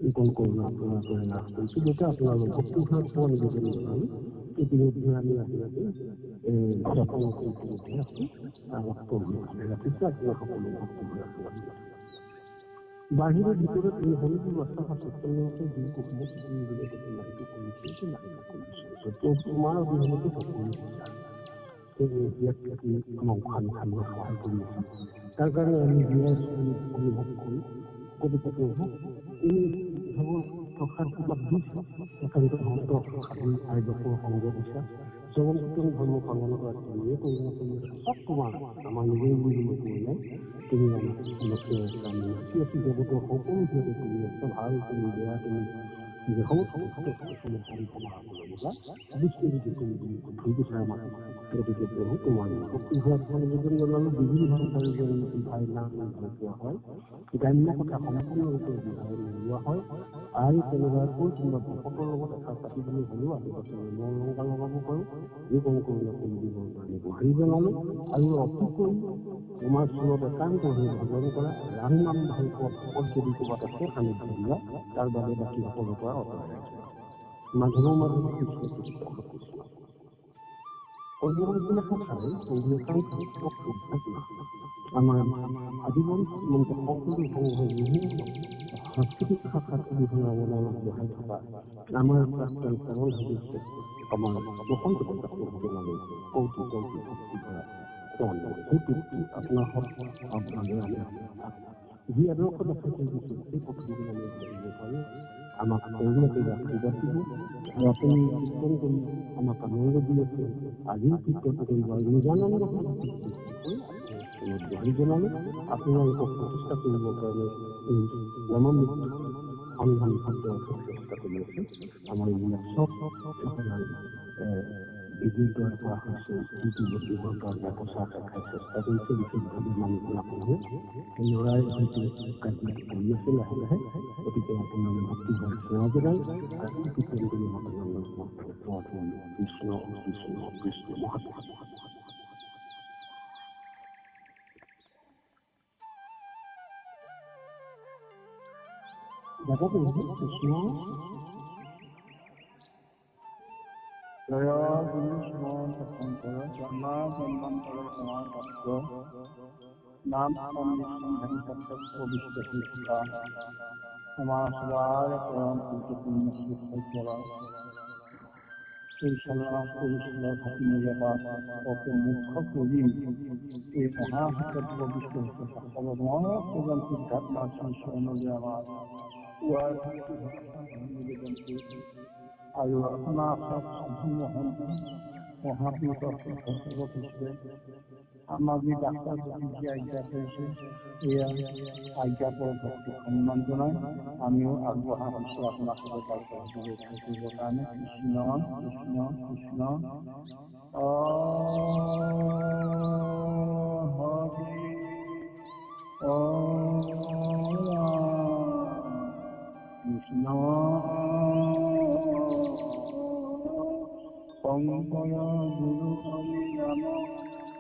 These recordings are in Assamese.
এইকণ কৰোণা আপোনালোকে লাভ কৰিছোঁ যাতে আপোনালোক ভক্তিভাৱ পোৱা নিবেদন জনালোঁ। ইতিমধ্যে আমি আহি আছোঁ ইতিমধ্যে আছোঁ ৰাখিছোঁ আপোনাৰ সকলো ভক্তিভাৱ বাহিৰৰ ভিতৰত এই সকলো ৰাস্তা সচেতনতা যি কুসুমত নিবলৈ নাহিটো কৰিছে এইটো নাহিটো কৰিছে তোমাৰ অবিহনেতো সকলো আমাক ভাল ভালদৰে সহায় কৰি আছে। তাৰ কাৰণে আমি জীয়াই অনুভৱ কৰোঁ। গতিকে এই ভাৱৰ প্ৰসাৰ তোমাক দিছে একান্ত সাধু আয়োজকৰ সংগ দিছা জগন্নাথন ধৰ্ম পালন কৰা তুমিয়ে কৰোণা কৰি আছা চব তোমাৰ আমাৰ নিজেই বুলিবলৈ কোৱা নাই। তুমি আমাক আমি নাচি আছি জগতৰ সকলো ভিতৰতে তুমি আছা ভাল তুমি বেয়া তুমি গতিকে প্ৰভু তোমাৰ নিবেদন জনালোঁ বিজুলী ভাষাৰ যেন ভাই নাম ভালপোৱা হয় গ্ৰাম্য কথা সম্পূৰ্ণৰূপে বুজাই নোলোৱা হয় আৰু তেনেকুৱাকৈ কোনোবা ভকতৰ লগত এষাৰ পাতিবলৈ হ'লেও আহি বছৰে মই লংকা লগাব পাৰোঁ এই কৰোণা কৰি দিবৰ কাৰণে গোহাৰি জনালোঁ আৰু অতিকৈ তোমাৰ চৰত একান্ত হৈ ভজন কৰা ৰাম নাম ভাল পোৱা ভকত যদি ক'ৰবাত আছে সান্নিধ্য দিয়া তাৰ বাবে বাকী সকলৰ পৰা আঁতৰাই ৰাখিবা। মাধৱৰ মাজত কৃষ্ণ কৃষ্ণ কৃষ্ণ আমাৰ আজীৱন সকলো সাংস্কৃতিক শাখাত অৰিহণা বঢ়াই থকা আমাৰ প্ৰাক্তন সৰল সদস্য আমাৰ বসন্ত জনালৈ কৌতুক কৌতুক ভক্তি কৰা সেইটো আপোনাৰ আপোনালৈ আমি যি আদৰ্শ দেখাই থৈ দিছে সেই পথলৈ আমি আগবাঢ়িব পাৰোঁ। আমাক কৰুণাকৈ আশীৰ্বাদ দিব আৰু আপুনি কীৰ্তন কৰি আমাক আনন্দ দি আছে আজিও কীৰ্তন কৰিব আৰু নিজানন্দ গোহাৰি জনালোঁ আপোনালোকক প্ৰতিষ্ঠা কৰিবৰ কাৰণে এই জনমৃত্যু সন্ধান শব্দ চেষ্টা কৰি আছে। আমাৰ এইবিলাক চব আপোনাৰ বিজয়ীৰ পৰা হৈছে যিটো ব্যক্তিগৰ কাৰণে প্ৰচাৰ দেখাই চেষ্টা কৰিছে বিশেষভাৱে মানুহবিলাকে সেই ল'ৰাই হয়তো কাৰ্যটো কৰি আছে লাহে লাহে। গতিকে আপোনালোকে ভক্তিভাৱ সেৱা জনাই আজি কীৰ্তন কৰি কৃষ্ণ কৃষ্ণ কৃষ্ণ মহাদেৱ। দাদা কৃষ্ণ জয় কৃষ্ণ শংকৰ জন্মা জন্মান্তৰ সমাগত নাম সংবিষ্টা আমাৰ সবাৰ পৰম গুৰুত্বপূৰ্ণ শিক্ষা পৰিচালনা কৰিছিল ভাতি মূল্যপাত মুখ্য কৰি এই মহাবিষ্ট প্ৰজন সিদ্ধাত্মা শ্ৰীচৰণলৈ আমাৰ নিবেদন কৰিছিল আৰু আপোনাৰ মহাপুৰুষৰ হিচাপে আমাক যি বাৰ্তা যি আজ্ঞা কৰিছে এয়া আজ্ঞাপৰ ভক্তি সন্মান জনাই আমিও আগবঢ়া হৈছোঁ আপোনাৰ সদায় ৰক্ষা কৰিবৰ কাৰণে। কৃষ্ণ কৃষ্ণ কৃষ্ণ হৰি কৃষ্ণ শংকৰ গুৰু হৰি নাম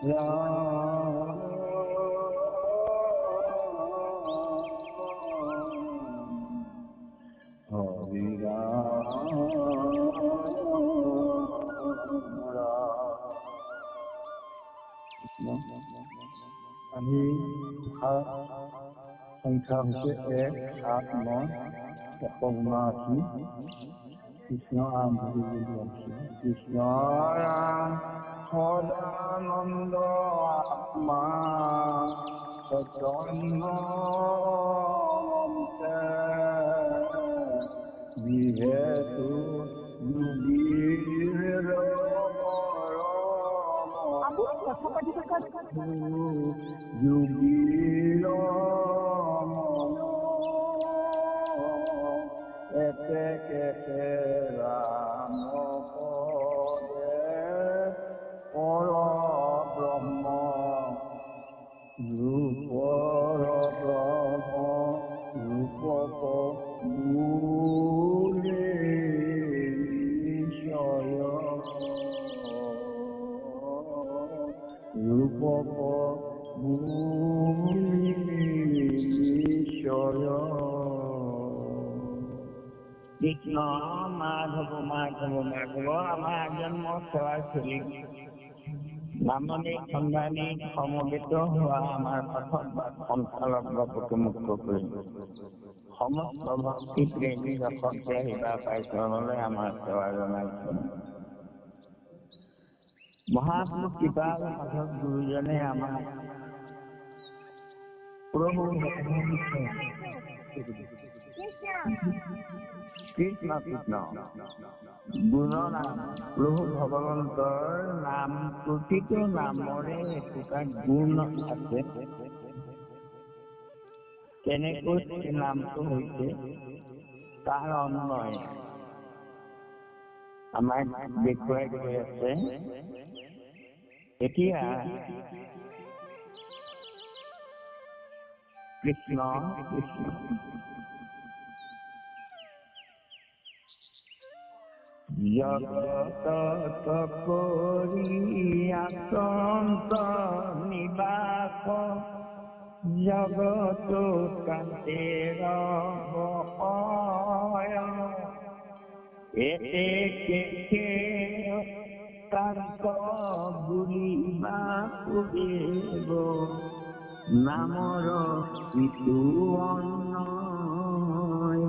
ৰাম হৰি আমি সংখ্যা হৈছে 1,7,9,1,79 কৃষ্ণ আৰম্ভ বুলি আহিছিল। কৃষ্ণ ৰাম সদানন্দ আত্মা চৈতন্য যিহেতু যোগীৰ এতে কেতে ৰাম পদে পৰ ব্ৰহ্ম ৰূপৰ ব্ৰহ্ম ৰূপক ৰূপক কৃষ্ণ মাধৱ মাধৱ মাধৱ আমাৰ আজন্ম সেৱাৰ চলি নামনি সন্ধানী সমবেত হোৱা আমাৰ পথত বা সঞ্চালক বা প্ৰতিমুক্ত কৰি সমস্ত ভক্তি প্ৰেমী দৰ্শকে আহিবা পাইচৰণলৈ আমাৰ সেৱা জনাইছোঁ। মহাপুৰুষ কৃপাল সাধক গুৰুজনে আমাক প্ৰভু কৃষ্ণ কৃষ্ণ গুণনাম প্ৰভু ভগৱন্তৰ নাম প্ৰতিটো নামৰে একোটা গুণ আছে। কেনেকৈ সেই নামটো হৈছে তাৰ অন্বয় আমাক দেখুৱাই গৈ আছে। এতিয়া কৃষ্ণ কৃষ্ণ জগত কৰি আচন্ত নিবাস জগত কান্তে ৰয় একে কান্ত বুলিবা পুৰিব নামৰ ইটো অন্যয়।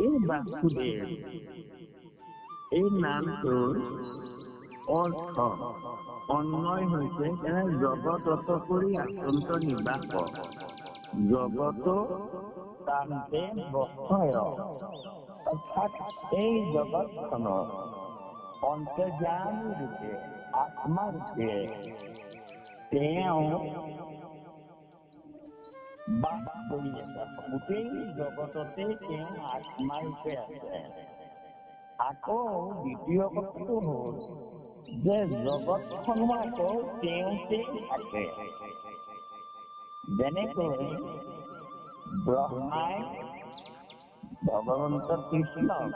এই বাসুদেৱ এই নামটোৰ অৰ্থ অন্যয় হৈছে জগত কৰি আচন্ত নিবাস জগত কান্তে বসয় অৰ্থাৎ এই জগতখনৰ অন্তৰ্যামী ৰূপে আত্মা ৰূপে তেওঁ বাস কৰি আছে। গোটেই জগততে তেওঁ আত্মা ৰূপে আছে। আকৌ দ্বিতীয় কথাটো হ'ল যে জগতখনো আকৌ তেওঁতে থাকে। যেনেকৈ ব্ৰহ্মাই ভগৱন্ত কৃষ্ণক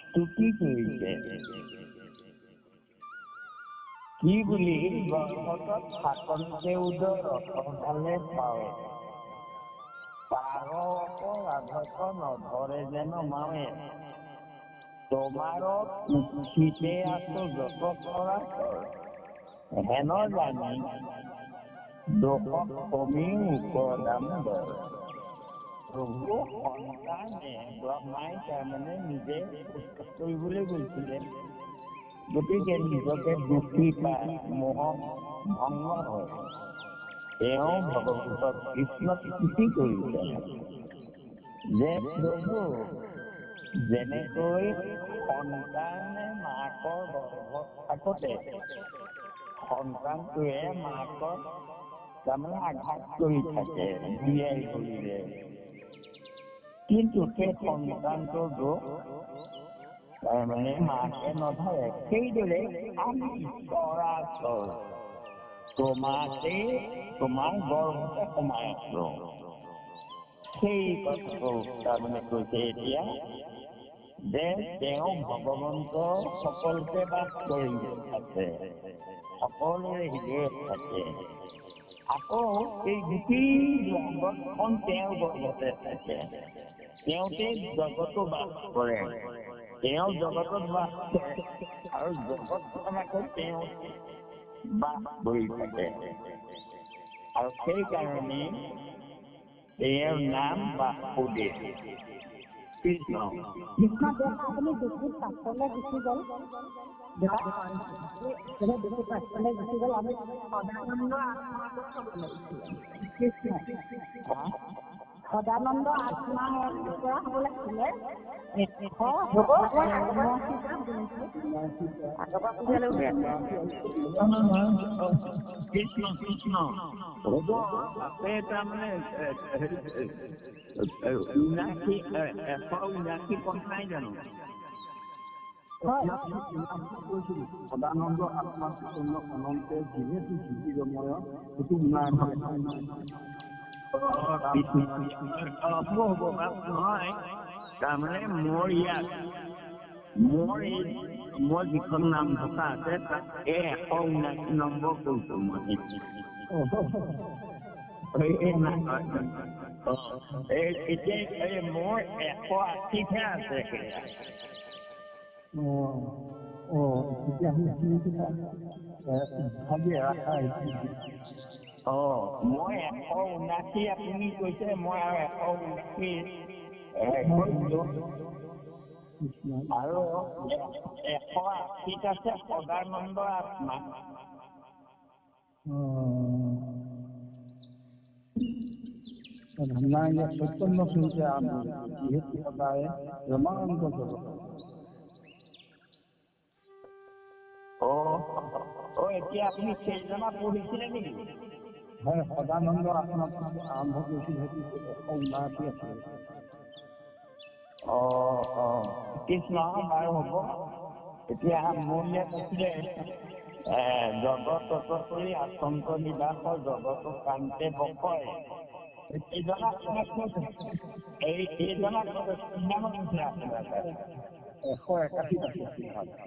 স্তুতি কৰিছে কি বুলি গৰ্ভত থাকন্তে উদৰ ৰসভালে পাৱে পাৰ ৰাধক নধৰে যেন মাৱে তোমাৰ উচ্ছিতে আছো যত চৰাচৰ হেন জানি দোষ কমি উপদাম দৰ। প্ৰভু সন্তানে ব্ৰহ্মাই তাৰমানে নিজে উৎসাহ কৰিবলৈ গৈছিলে। গতিকে নিজকে দুখী পাই মোহ ভংগ হয় তেওঁ ভগৱন্তক কৃষ্ণক স্তুতি কৰিছে যে প্ৰভু যেনেকৈ সন্তানে মাকৰ গৰ্ভত থাকোতে সন্তানটোৱে মাকক তাৰমানে আঘাত কৰি থাকে জীয়াই কৰিলে, কিন্তু সেই সন্তানটোৰ দুখ তাৰমানে মাকে নধৰে। সেইদৰে আমি চৰাচৰ তোমাতে তোমাৰ গৰ্ভতে সোমাই আছো। সেই কথাটো তাৰমানে কৈছে এতিয়া যে তেওঁ ভগৱন্ত সকলোতে বাস কৰি আছে, সকলোৰে হৃদয়ত থাকে। আকৌ এই গোটেই জগতখন তেওঁৰ গৰ্ভতে থাকে, তেওঁতে জগতো বাস কৰে, তেওঁ জগতত বাস কৰে আৰু জগতখন আকৌ তেওঁ বাস কৰি থাকে। আৰু সেইকাৰণে তেওঁৰ নাম বাসুদেৱ কৃষ্ণ। কৃষ্ণ আপুনি বেছি পাছলৈ গুচি গ'ল, বেছি পাছলৈ গুচি গ'ল। আমি সদানন্দ আত্মাটো চাব লাগিছিলে। কৃষ্ণ সদানন্দ আত্মাৰ পৰা হ'ব লাগিছিলে। কৃষ্ণ কৃষ্ণ হ'ব আছে তাৰমানে 179 পথ নাই জানো? সদানন্দ আত্মা চৈতন্য অনন্তে যিহেতু জীৱময় সেইটো হ'ব নহয়। তাৰমানে মোৰ ইয়াত মোৰ যিখন নাম থকা আছে তাত 179 নম্বৰ কৈছো মই। এতিয়া মোৰ 180হে আছে সেয়া। তেতিয়া ভাবি ৰাখা মই 179 আপুনি কৈছে, মই আৰু 179 আৰু 180ত আছে সদানন্দ আত্মা। চৈতন্য চিন্তা আমি যিহেতু সদায় ৰমানন্দ জগত। এতিয়া আপুনি সেইজনা পঢ়িছিলে নেকি? হয়, সদানন্দ আত্মা আৰম্ভ কৰিছিল, সেইটো 179 আছিলে। কৃষ্ণ বাৰু হ'ব। এতিয়া মোৰ ইয়াত আছিলে জগত কৰি আচন্ত নিবাস জগত কান্তে বকয়। এইজনা এইজনা কিমান হৈছে আপোনাৰ তাত? 181 আছে।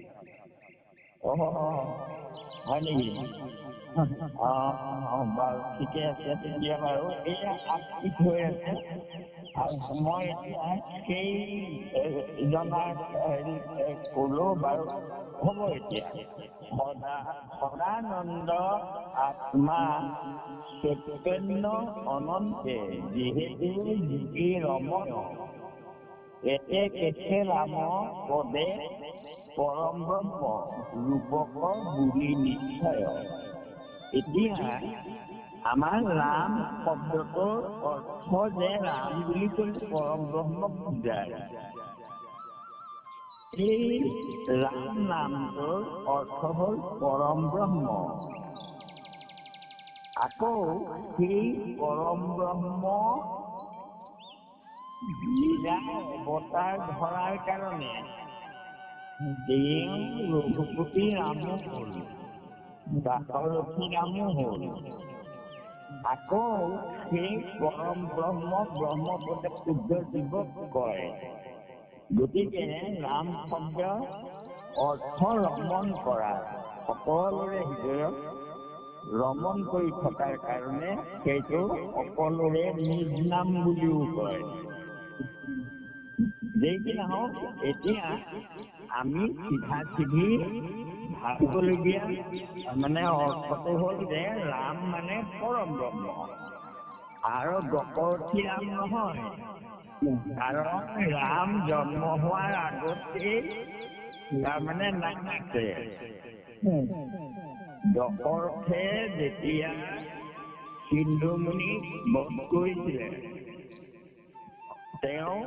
হয় নেকি? বাৰু ঠিকে আছে তেতিয়া বাৰু। এয়া আপডেট হৈ আছে আৰু মই এতিয়া সেই কলো বাৰু হ'ব। এতিয়া সদানন্দ আত্মা চৈতন্য অনন্তে যিহেতু যোগী ৰমণ এতে কেছে ৰাম পদে পৰম ব্ৰহ্ম ৰূপক বুলি নিশ্চয়। এতিয়া আমাৰ ৰাম শব্দটোৰ অৰ্থ যে ৰাম বুলি ক'লে পৰম ব্ৰহ্মক বুজায়। এই ৰাম নামটোৰ অৰ্থ হ'ল পৰম ব্ৰহ্ম। আকৌ সেই পৰম ব্ৰহ্ম লীলাই অৱতাৰ ধৰাৰ কাৰণে তেওঁ ৰঘুপতি ৰামো হ'ল, দাশৰথী ৰামো হ'ল। আকৌ সেই পৰম ব্ৰহ্ম ব্ৰহ্মপদে শুদ্ধ জীৱক কয়। গতিকে ৰাম শব্দ অৰ্থ ৰমণ কৰা, সকলোৰে হৃদয়ত ৰমণ কৰি থকাৰ কাৰণে সেইটো সকলোৰে নিজ নাম বুলিও কয়। যেই কি নহওক, এতিয়া আমি চিধি ভাবিবলগীয়া মানে অৰ্থটো হ'ল যে ৰাম মানে পৰম ব্ৰহ্ম আৰু দশৰথী ৰাম নহয়। কাৰণ ৰাম জন্ম হোৱাৰ আগতেই তাৰমানে নাম আছে। দশৰথে যেতিয়া সিন্ধুমুনিক বধ কৰিছিলে, তেওঁ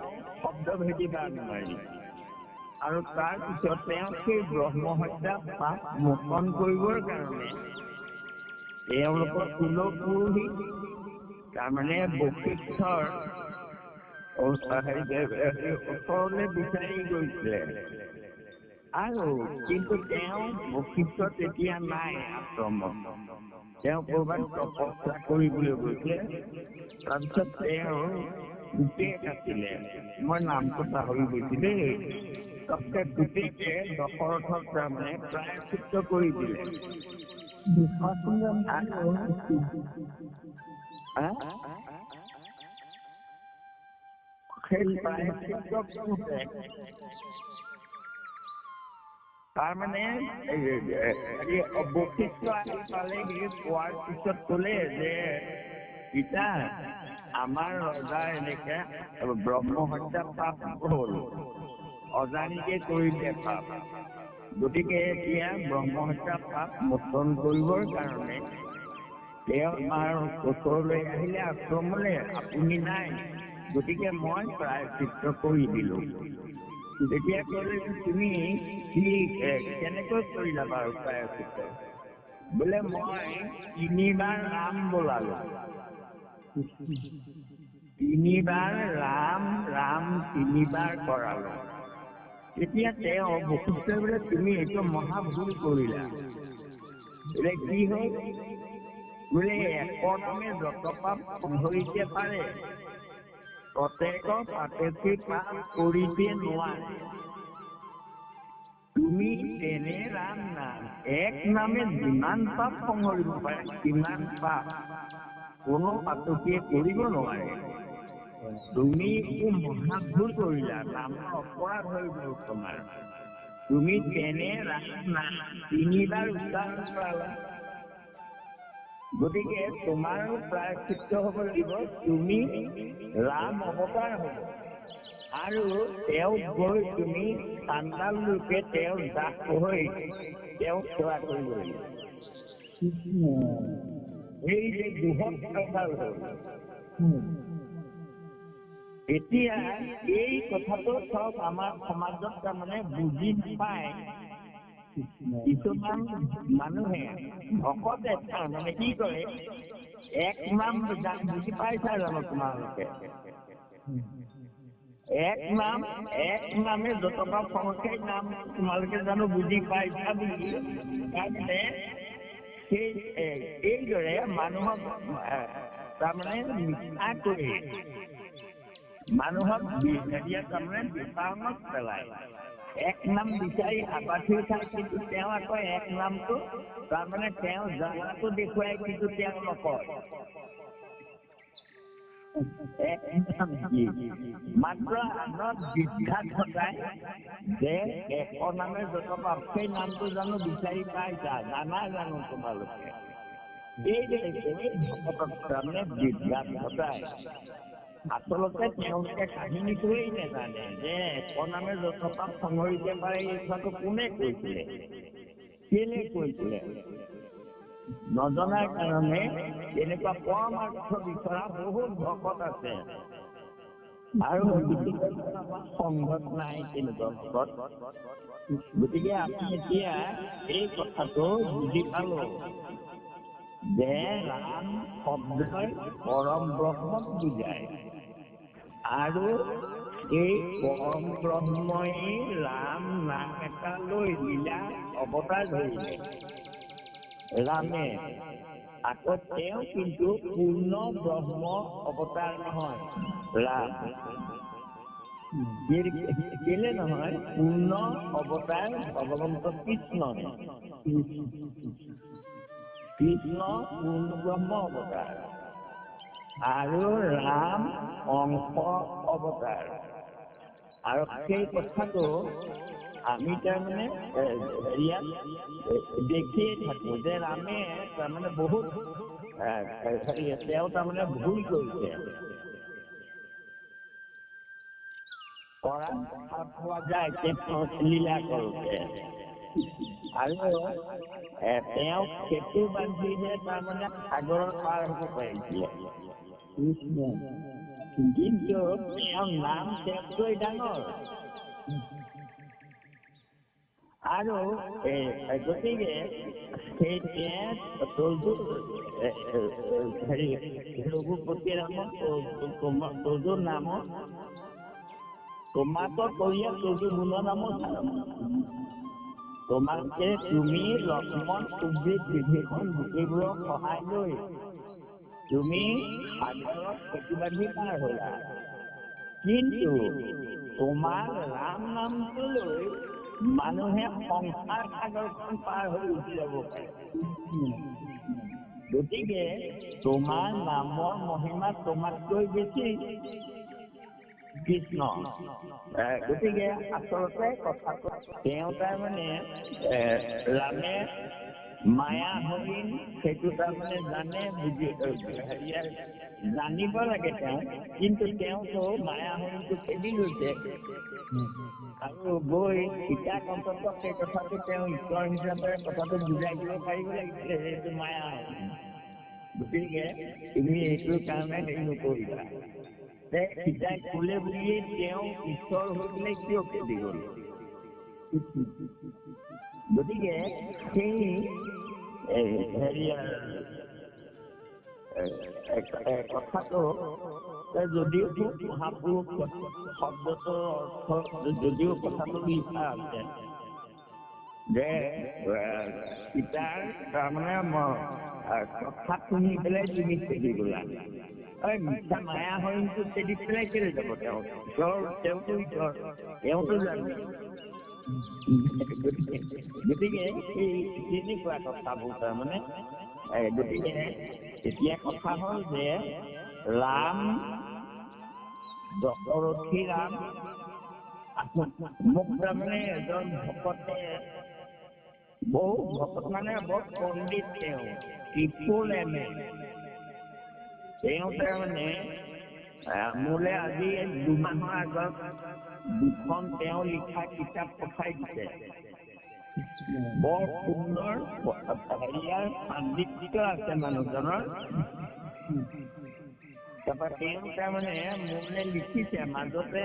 শব্দভেদী বাণ মাৰি আৰু তাৰপিছত তেওঁ সেই ব্ৰহ্ম হত্যা পাপ মোচন কৰিবৰ কাৰণে তেওঁলোকৰ কুলপুৰোহিত তাৰমানে বশিষ্ঠৰ ওচৰলৈ বিচাৰি গৈছিলে। আৰু কিন্তু তেওঁ বশিষ্ঠ তেতিয়া নাই আশ্ৰমত, তেওঁ ক'ৰবাত তপস্যা কৰিবলৈ গৈছিলে। তাৰপিছত তেওঁৰ পুতেক আছিলে, মই নামটো পাহৰি গৈছো দেই। তাতে পুতেকে দশৰথক তাৰমানে প্ৰায়শ্চিত্ত কৰি দিলে। সেই প্ৰায়শ্চিত্ত কৰোঁতে তাৰমানে বশিষ্ঠ আহি পালেহি, পোৱাৰ পিছত ক'লে যে পিতা, আমাৰ ৰজা এনেকে ব্ৰহ্ম হত্যা পাপ হ'ল, অজানিকে কৰিলে পাপ। গতিকে এতিয়া ব্ৰহ্ম হত্যা পাপ মোচন কৰিবৰ কাৰণে তেওঁ আমাৰ ওচৰলৈ আহিলে আশ্ৰমলৈ, আপুনি নাই। গতিকে মই প্ৰায়শ্চিত্ত কৰি দিলো। তেতিয়া ক'লে তুমি কেনেকৈ কৰিলা বাৰু প্ৰায়শ্চিত্ত? বোলে মই 3বাৰ ৰাম বোলালো, 3বাৰ ৰাম ৰাম 3বাৰ কৰালো। তেতিয়া তেওঁ বশিষ্ঠই বোলে তুমি এইটো মহাভুল কৰিলা। বোলে কি হ'ল? বোলে একৰ নামে যত পাপ ধৰিতে পাৰে, প্ৰত্যেক পাপেছি পাপ কৰিতে নোৱাৰে। তুমি তেনে ৰাম নাম এক নামে যিমান পাপ সংহৰিব পাৰে সিমান পাপ কোনো পাতকীয়ে কৰিব নোৱাৰে। তুমি মহাভুল কৰিলা, নামৰ অপৰাধ হৈ গ'ল তোমাৰ। তুমি তেনে ৰাম নাম 3বাৰ উচ্চাৰণ কৰালা। গতিকে তোমাৰো প্ৰায়শ্চিত্ত হ'ব লাগিব। তুমি ৰাম অৱতাৰ হ'ব আৰু তেওঁক গৈ তুমি চাণ্ডাল ৰূপে তেওঁৰ দাস হৈ তেওঁক সেৱা কৰিব লাগিব। এই যে বৃহৎ কথা হ'ল। এতিয়া এই কথাটো চব আমাৰ সমাজত তাৰমানে বুজি নাপায়। কিছুমান মানুহে ভকতে তাৰমানে কি কৰে, এক নাম বুজি পাইছা জানো তোমালোকে? এক নামে যতবা সংখ্যাই নাম তোমালোকে জানো বুজি পাইছা বুলি তাৰমানে এইদৰে মানুহক তাৰমানে মিছা কৰি মানুহক তাৰমানে বিপাঙত পেলায়। এক নাম বিচাৰি হাবাথুৰি খায়, কিন্তু তেওঁ আকৌ এক নামটো তাৰমানে তেওঁ জনাটো দেখুৱাই, কিন্তু তেওঁ নকয়। মাত্ৰ আনত বিভ্ৰাট ঘটাই যে এক নামে যত পাপ সেই নামটো জানো বিচাৰি পাইছা, জানা জানো তোমালোকে? এইদৰে তাৰমানে বিভ্ৰাট ঘটাই। আচলতে তেওঁলোকে কাহিনীটোৱেই নাজানে যে এক নামে যত পাপ সংহৰিব পাৰে। এই কথাটো কোনে কৈছিলে, কেলে কৈছিলে নজনাৰ কাৰণে এনেকুৱা পৰমাৰ্থ বিচৰা বহুত ভকত আছে আৰু সংঘত নাই তেনেকুৱা ভকত। গতিকে আমি এতিয়া এই কথাটো বুজি পালো যে ৰাম শব্দই পৰম ব্ৰহ্মক বুজায় আৰু এই পৰম ব্ৰহ্মই ৰাম নাম এটা লৈ লীলা অৱতাৰ ধৰিলে ৰামে। আকৌ তেওঁ কিন্তু পূৰ্ণ ব্ৰহ্ম অৱতাৰ নহয় ৰাম। কেলে নহয়? পূৰ্ণ অৱতাৰ ভগৱন্ত কৃষ্ণ পূৰ্ণ ব্ৰহ্ম অৱতাৰ আৰু ৰাম অংশ অৱতাৰ। আৰু সেই কথাটো আমি তাৰমানে ইয়াত দেখিয়ে থাকো যে ৰামে তাৰমানে বহুত তেওঁ তাৰমানে ভুল কৰিছে। কৰা দেখা পোৱা যায় লীলা কৰোতে, আৰু তেওঁক সেতু বান্ধিহে তাৰমানে সাগৰৰ পাৰ হ'ব পাৰিছিলে। কিন্তু তেওঁৰ নাম তেওঁতকৈ ডাঙৰ। আৰু গতিকে সেই ৰঘুপতি ৰামক তোৰ নামত তোমাকো কৰিয়া তোৰ গুণৰ নামত তোমাকে তুমি লক্ষ্মণ সুগ্ৰীৱ বিভীষণ গোটেইবোৰক সহায় লৈ তুমি সাগৰত সেতু বান্ধি পাৰ হ'লা। কিন্তু তোমাৰ ৰাম নামটো লৈ মানুহে সংসাৰ সাগৰখন পাৰ হৈ উঠি যাব পাৰে। গতিকে তোমাৰ নামৰ মহিমা তোমাতকৈ বেছি কৃষ্ণ। গতিকে আচলতে কথাটো তেওঁ তাৰমানে ৰামে মায়া হৰিণ সেইটো তাৰমানে জানে, জানিব লাগে তেওঁ। কিন্তু তেওঁতো মায়া হৰিণটো খেদি লৈছে আৰু গৈ সীতাকান্তক সেই কথাটো তেওঁ ঈশ্বৰ হিচাপে কথাটো বুজাই দিব পাৰিব লাগিছিলে, সেইটো মায়া হৰিণ। গতিকে তুমি এইটোৰ কাৰণে হেৰি নকৰিবা। সীতাই ক'লে বুলিয়েই তেওঁ ঈশ্বৰ হৈ পেলাই কিয় খেদি গ'ল? গতিকে সেই কথাটো যদিও মহাপুৰুষ শব্দটোৰ অৰ্থ যদিও কথাটো লিখা আছে যে সীতাৰ তাৰমানে কথা শুনি পেলাই তুমি খেদি গ'লা। মিছা মায়া হৰিণটো খেদি পেলাই কেলে যাব? তেওঁতো ঈশ্বৰ, তেওঁতো জানে। গতিকে এই তেনেকুৱা কথাবোৰ তাৰমানে গতিকে এতিয়া কথা হ'ল যে ৰাম দশৰথী ৰাম মোক তাৰমানে এজন ভকতে বহু ভকত মানে বৰ পণ্ডিত তেওঁ ত্ৰিপুল এমে তেওঁ তাৰমানে মোলে আজি 2 মাহৰ আগত 2খন তেওঁ লিখা কিতাপ পঠাই দিছে বৰ সুন্দৰ হেৰিয়াৰ পাণ্ডিত্য আছে মানুহজনৰ তাৰপৰা তেওঁ তাৰমানে মোলে লিখিছে মাজতে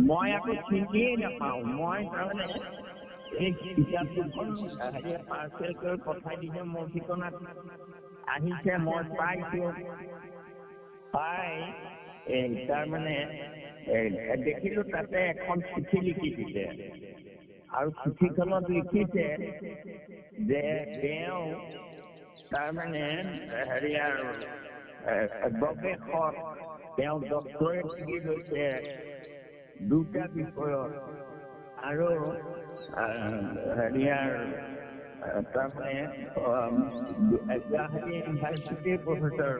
মই আকৌ চিনিয়ে নাপাওঁ মই তাৰমানে এই কিতাপ দুখন পাৰ্চেল কৰি পঠাই দিছে মোৰ ঠিকনাত আহিছে মই পাইছো পাই তাৰমানে দেখিলো তাতে এখন চিঠি লিখি দিছে আৰু চিঠিখনত লিখিছে যে তেওঁ তাৰমানে হেৰিয়াৰ গৱেষক তেওঁ ডক্টৰেট ডিগ্ৰী লৈছে 2টা বিষয়ত আৰু হেৰিয়াৰ তাৰমানে গুৱাহাটী ইউনিভাৰ্চিটিৰ প্ৰফেচৰ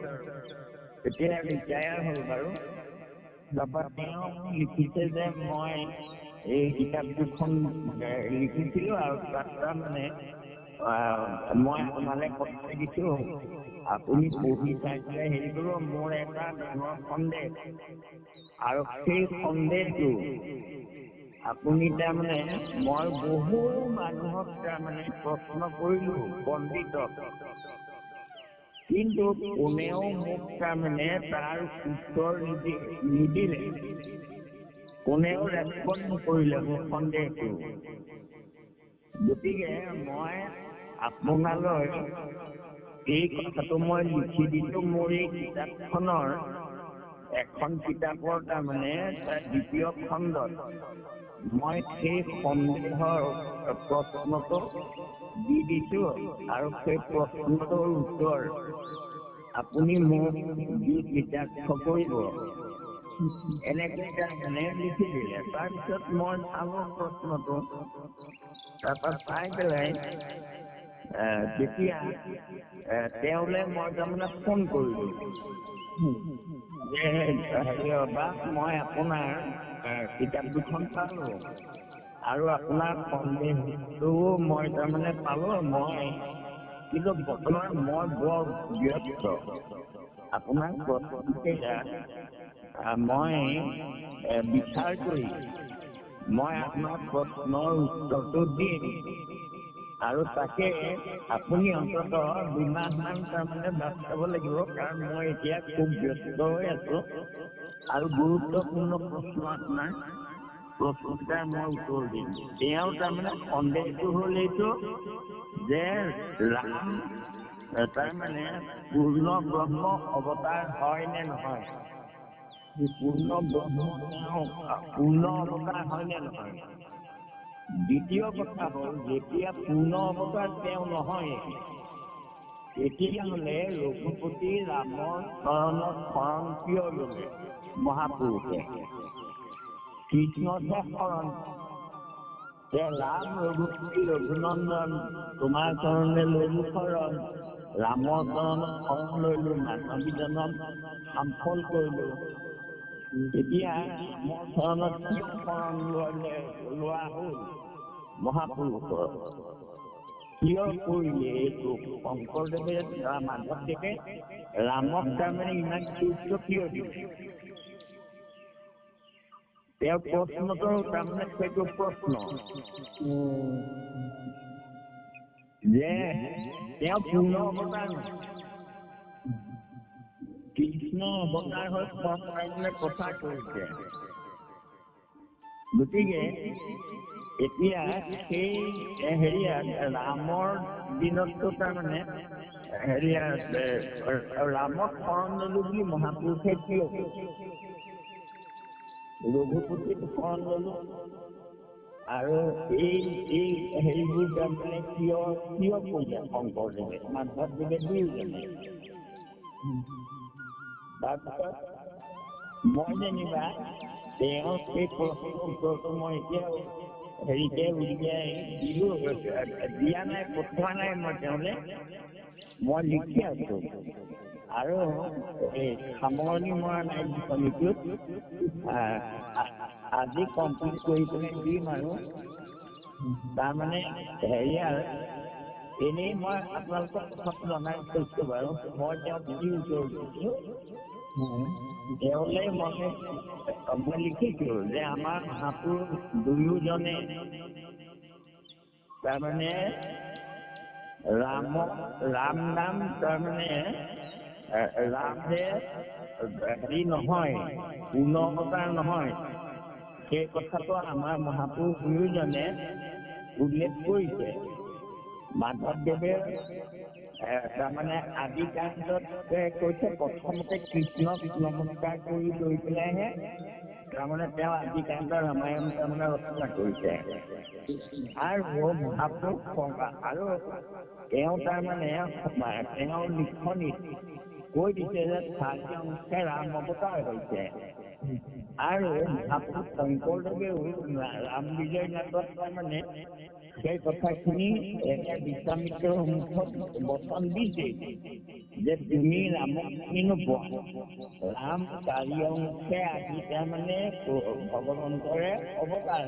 এতিয়া ৰিটায়াৰ হ'ল বাৰু তাৰপৰা তেওঁ লিখিছে যে মই এই কিতাপ দুখন লিখিছিলো আৰু তাত তাৰমানে মই আপোনালৈ পঠাই দিছো আপুনি পঢ়ি চাই পেলাই হেৰি কৰিব মোৰ এটা ডাঙৰ সন্দেহ আৰু সেই সন্দেহটো আপুনি তাৰমানে মই বহু মানুহক তাৰমানে প্ৰশ্ন কৰিলো পণ্ডিতক কিন্তু কোনেও মোক তাৰমানে তাৰ উত্তৰ নিদিলে কোনেও ৰেচপন্ড নকৰিলে মোৰ সন্দেহটো গতিকে মই আপোনালৈ এই কথাটো মই লিখি দিছো মোৰ এই কিতাপখনৰ এখন কিতাপৰ তাৰমানে দ্বিতীয় খণ্ডত মই সেই সন্দেহৰ প্ৰশ্নটো দি দিছো আৰু সেই প্ৰশ্নটোৰ উত্তৰ আপুনি মোক দি কৃতাৰ্থ কৰিব এনেকৈ তাৰমানে লিখি দিলে তাৰপিছত মই চালো প্ৰশ্নটো তাৰপৰা চাই পেলাই তেতিয়া তেওঁলৈ মই তাৰমানে ফোন কৰিলো যে হেৰি বা মই আপোনাৰ কিতাপ দুখন পালো আৰু আপোনাৰ সন্দেহটো মই তাৰমানে পালো মই কিন্তু বৰ্তমান মই বৰ ব্যস্ত আপোনাক প্ৰশ্নকেইটা মই বিচাৰ কৰি মই আপোনাৰ প্ৰশ্নৰ উত্তৰটো দিম আৰু তাকে আপুনি অন্ততঃ 2 মাহমান তাৰমানে বাট চাব লাগিব কাৰণ মই এতিয়া খুব ব্যস্ত হৈ আছো আৰু গুৰুত্বপূৰ্ণ প্ৰশ্ন আপোনাৰ প্ৰশ্নকেইটাৰ মই উত্তৰ দিম তেওঁ তাৰমানে সন্দেহটো হ'ল এইটো যে ৰাম তাৰমানে পূৰ্ণ ব্ৰহ্ম অৱতাৰ হয় নে নহয় পূৰ্ণ ব্ৰহ্ম পূৰ্ণ অৱতাৰ হয় নে নহয় দ্বিতীয় কথা হ'ল যেতিয়া পূৰ্ণ অৱতাৰ তেওঁ নহয় তেতিয়াহ'লে ৰঘুপতি ৰামৰ চৰণত শৰণ কিয় ল'লে মহাপুৰুষে কৃষ্ণতহে শৰণ ৰাম ৰঘুপতি ৰঘুনন্দন তোমাৰ চৰণে ললো শৰণ ৰামৰ চৰণত শৰণ লৈলো মানৱী জনম সাফল কৰিলো এতিয়া ৰামৰ চৰণত কিয় শৰণ লোৱা হ'ল মহাপুৰুষৰ কিয় কৰিলে এইটো শংকৰদেৱে মাধৱদেৱে ৰামক তাৰমানে ইমান গুৰুত্ব কিয় দিলে তেওঁৰ প্ৰশ্নটো তাৰমানে সেইটো প্ৰশ্ন যে তেওঁ পূৰ্ণ অৱতাৰ কৃষ্ণ অৱতাৰ হৈ তাৰমানে কথা কৰিছে গতিকে এতিয়া সেই হেৰিয়াত ৰামৰ দিনততো তাৰমানে হেৰিয়াত ৰামক শৰণ ললো বুলি মহাপুৰুষে কিয় ৰঘুপতিক শৰণ ললো আৰু এই হেৰিবোৰ তাৰমানে কিয় কৰিলে শংকৰদেৱে মাধৱদেৱে দুয়োজনে তাৰপিছত মই যেনিবা তেওঁৰ সেই প্ৰশ্নৰ উত্তৰটো মই এতিয়া হেৰিতে উলিয়াই দিলো দিয়া নাই পঠোৱা নাই মই তেওঁলৈ মই লিখি আছো আৰু এই সামৰণি মৰা নাই লিখনিটোত আজি কমপ্লিট কৰি পেলাই দিম আৰু তাৰমানে হেৰি আৰু এনেই মই আপোনালোকক কথাটো জনাই থৈছো বাৰু মই তেওঁক কি উত্তৰ দিছো তেওঁলৈ মই লিখিছো যে আমাৰ মহাপুৰুষ দুয়োজনে তাৰমানে ৰাম নাম তাৰমানে ৰাম যে হেৰি নহয় পূৰ্ণ অৱতাৰ নহয় সেই কথাটো আমাৰ মহাপুৰুষ দুয়োজনে উল্লেখ কৰিছে মাধৱদেৱে তাৰমানে আদি কাণ্ডত কৈছে প্ৰথমতে কৃষ্ণক নমস্কাৰ কৰি লৈ পেলাইহে তাৰমানে তেওঁ আদি কাণ্ড ৰামায়ণ তাৰমানে ৰচনা কৰিছে আৰু মহাপুৰুষ আৰু তেওঁ তাৰমানে তেওঁৰ লিখনিত কৈ দিছে যে 4টি অংশে ৰাম অৱতাৰ হৈছে আৰু মহাপুৰুষ শংকৰদেৱেও ৰাম বিজয় নাটত তাৰমানে সেই কথাখিনি বিশ্বামিত্ৰৰ সন্মুখত বচন দিছে যে তুমি ৰামক চিনি নোপোৱা ৰাম 4 অংশে আহি তাৰমানে ভগৱন্তৰে অৱতাৰ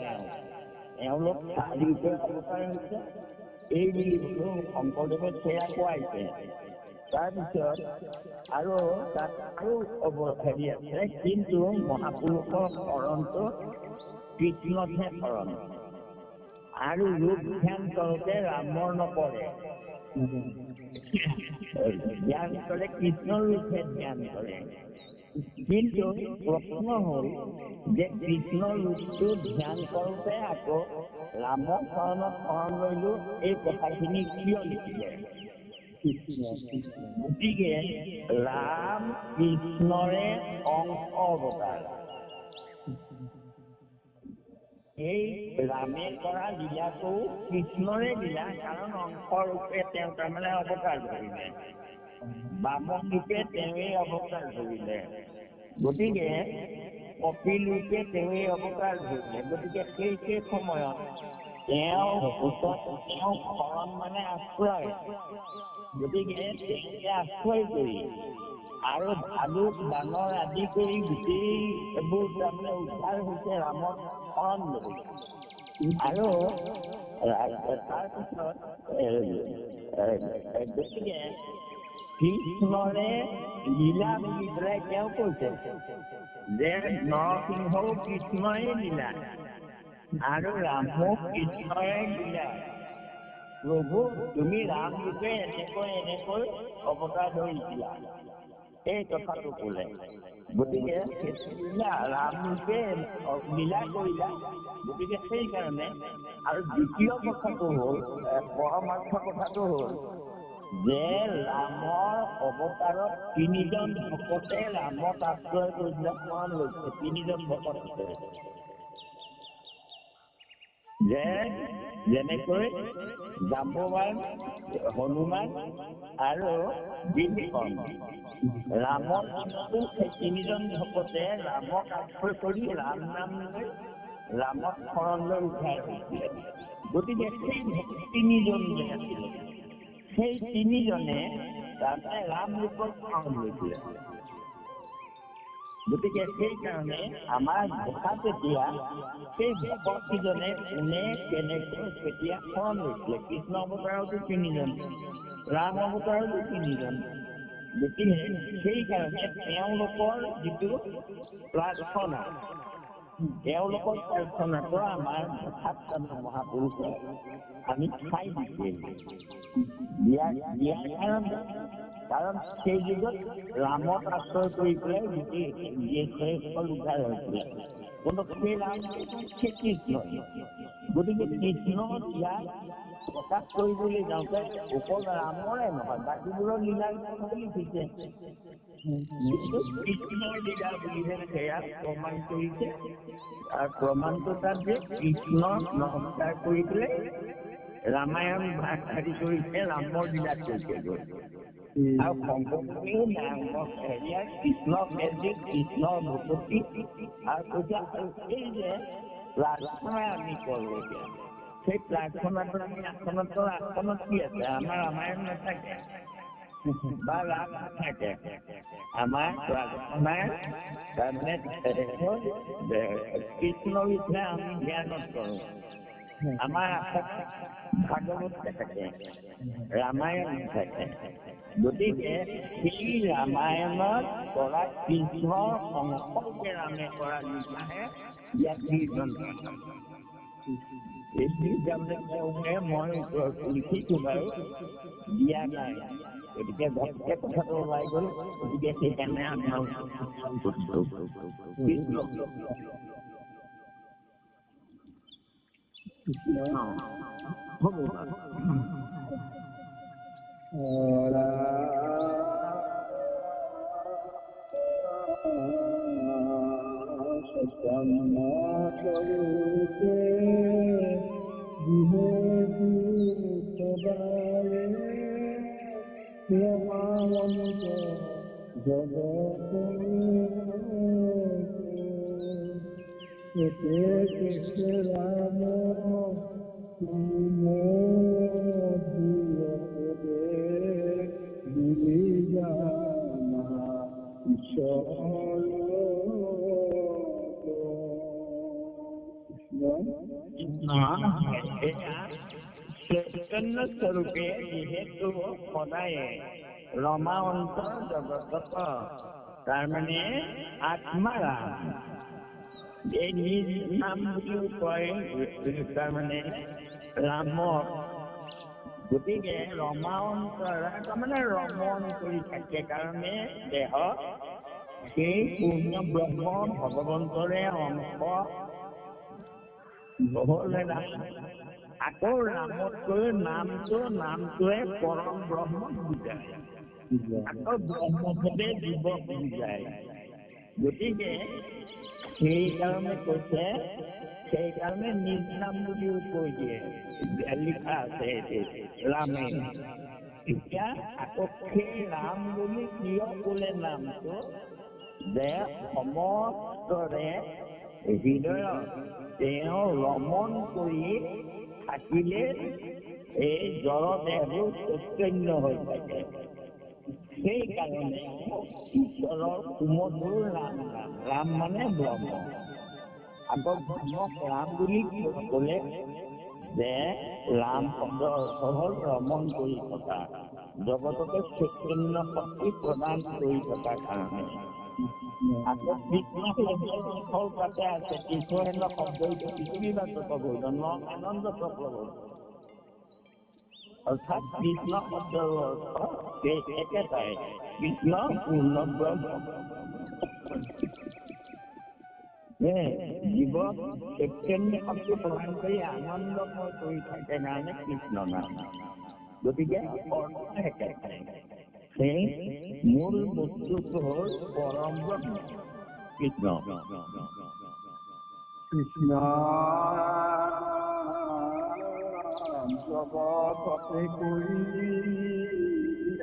এওঁলোক 4 ৰূপে অৱতাৰ হৈছে এই বুলি শংকৰদেৱে সেয়া কোৱাইছে তাৰপিছত আৰু তাত আৰু হেৰি আছে কিন্তু মহাপুৰুষৰ শৰণটো কৃষ্ণতহে শৰণ আৰু ৰূপ ধ্যান কৰোঁতে ৰামৰ নপৰে ধ্যান কৰে কৃষ্ণৰ ৰূপে ধ্যান কৰে কিন্তু প্ৰশ্ন হ'ল যে কৃষ্ণৰ ৰূপটো ধ্যান কৰোঁতে আকৌ ৰামৰ শৰণত শৰণ লৈলো এই কথাখিনি কিয় লিখিলে গতিকে ৰাম কৃষ্ণৰে অংশ অৱতাৰ এই ৰামে কৰা লীলাটো কৃষ্ণৰে লীলা কাৰণ অংশ ৰূপে তেওঁ তাৰমানে অৱতাৰ ধৰিলে বামন ৰূপে তেওঁৱেই অৱতাৰ ধৰিলে গতিকে কপিল ৰূপে তেওঁৱেই অৱতাৰ ধৰিলে গতিকে সেই সময়ত তেওঁ শৰণ মানে আশ্ৰয় গতিকে তেওঁকে আশ্ৰয় কৰি আৰু ভালুক বানৰ আদি কৰি গোটেই এইবোৰ তাৰমানে উদ্ধাৰ হৈছে ৰামৰ শৰণ লৈ আৰু তাৰপিছত গতিকে কৃষ্ণৰে লীলা বুলি পেলাই তেওঁ কৈছে যে নৰসিংহও কৃষ্ণৰে লীলা আৰু ৰামো কৃষ্ণৰে লীলা প্ৰভু তুমি ৰাম ৰূপে এনেকৈ অৱতাৰ ধৰিছিলা এই কথাটো ক'লে গতিকে ৰাম ৰূপে লীলা কৰিলা গতিকে সেইকাৰণে আৰু দ্বিতীয় কথাটো হ'ল পৰমাৰ্থ কথাটো হ'ল যে ৰামৰ অৱতাৰত 3জন ভকতে ৰামক আশ্ৰয় কৰিছিলে শৰণ লৈছে 3জন ভকত আছে যেনেকৈ জাম্বৱান হনুমান আৰু বিভীষণ ৰামৰ নামতো সেই 3জন ভকতে ৰামক আশ্ৰয় কৰি ৰাম নাম লৈ ৰামক শৰণ লৈ উঠাই হৈছিলে গতিকে সেই 3জন যে আছিলে সেই 3জনে তাৰমানে ৰাম ৰূপত শৰণ লৈছিলে গতিকে সেইকাৰণে আমাৰ ভকত তেতিয়া সেই ভকতকেইজনে কোনে কেনেকৈ কেতিয়া শৰণ লৈছিলে কৃষ্ণ অৱতাৰতো 3জন ৰাম অৱতাৰতো 3জন গতিকে সেইকাৰণে তেওঁলোকৰ যিটো প্ৰাৰ্থনা তেওঁলোকৰ প্ৰাৰ্থনাটো আমাৰ ভকত মহাপুৰুষে আমি খাই দিছে কাৰণ সেই যুগত ৰামক আশ্ৰয় কৰি পেলাই গোটেই উদ্ধাৰ হৈছিলে কিন্তু সেই ৰাম সেই কৃষ্ণ গতিকে কৃষ্ণ ইয়াক প্ৰকাশ কৰিবলৈ যাওঁতে অকল ৰামৰে নহয় বাকীবোৰৰ লীলাৰ কথা লিখিছে কৃষ্ণৰ লীলা বুলিহে সেয়া প্ৰমাণ কৰিছে আৰু প্ৰমাণটো তাত যে কৃষ্ণক নমস্কাৰ কৰি পেলাই ৰামায়ণ হেৰি কৰিছে ৰামৰ লীলা কৰিছে গৈ আৰু শংকৰদেৱেও হেৰিয়াৰ কৃষ্ণক কৃষ্ণৰ ভকতি আৰু কৈছে এই যে প্ৰাৰ্থনা আমি কৰোঁ এতিয়া সেই প্ৰাৰ্থনাটো আমি আসনত কি আছে আমাৰ ৰামায়ণ নাথাকে বা ৰাগ থাকে আমাৰ প্ৰাৰ্থনাৰ তাৰমানে কৃষ্ণৰ বিষয়ে আমি জ্ঞানত কৰোঁ আমাৰ ভাগৱত থাকে ৰামায়ণ থাকে গতিকে সেই ৰামায়ণত কৰা কৃষ্ণৰ সংকল্পে ৰামে কৰা লিখাহে ইয়াত কীৰ্তন মই লিখিছো বাৰু দিয়া নাই গতিকে ঘপকে কথাটো ওলাই গ'ল গতিকে সেইকাৰণে চৈতন্য স্বৰূপে যিহেতু সদায়ে ৰমা অন্তৰ জগতত তাৰমানে আত্মাৰাম এই নিজ নাম বুলিও কয় তাৰমানে ৰামক গতিকে ৰমা অন্তৰা তাৰমানে ৰমণ কৰি থাকে কাৰণে দেহ সেই পূৰ্ণ ব্ৰহ্ম ভগৱন্তৰে অংশ আকৌ ৰামতকৈ নামটোৱে পৰম ব্ৰহ্ম বুজায় আকৌ ব্ৰহ্মপদে জীৱ বুজায় গতিকে সেইকাৰণে কৈছে সেইকাৰণে নিজ নাম বুলিও কৈ দিয়ে লিখা আছে ৰামে এতিয়া আকৌ সেই ৰাম বুলি কিয় ক'লে নামটো যে সমস্তৰে হৃদয়ত তেওঁ ৰমণ কৰি থাকিলে এই জড়দেহবোৰ চৈতন্য হৈ থাকে সেইকাৰণে ঈশ্বৰৰ সুমধুৰ ৰাম মানে ব্ৰহ্ম আকৌ ব্ৰহ্মক ৰাম বুলি ক'লে যে ৰাম শব্দৰ অৰ্থ হ'ল ৰমণ কৰি থকা জগতকে চৈতন্য শক্তি প্ৰদান কৰি থকা কাৰণে আকৌ কৃষ্ণ শব্দৰ তাতে আছে কৃষ্ণ শব্দ পৃথিৱীবাচক জন্ম আনন্দ প্ৰপ্লৱ অৰ্থাৎ কৃষ্ণ শব্দৰ অৰ্থ একেটাই কৃষ্ণ পূৰ্ণ ব্ৰহ্ম জীৱক চৈতন্য শক্তি প্ৰদান কৰি আনন্দময় কৰি থাকে কাৰণে কৃষ্ণ নাম গতিকে অৰ্থ একেটাই সেই মূল বস্তুটো হ'ল পৰম ব্ৰহ্ম কৃষ্ণ কৃষ্ণ জগততে কৰি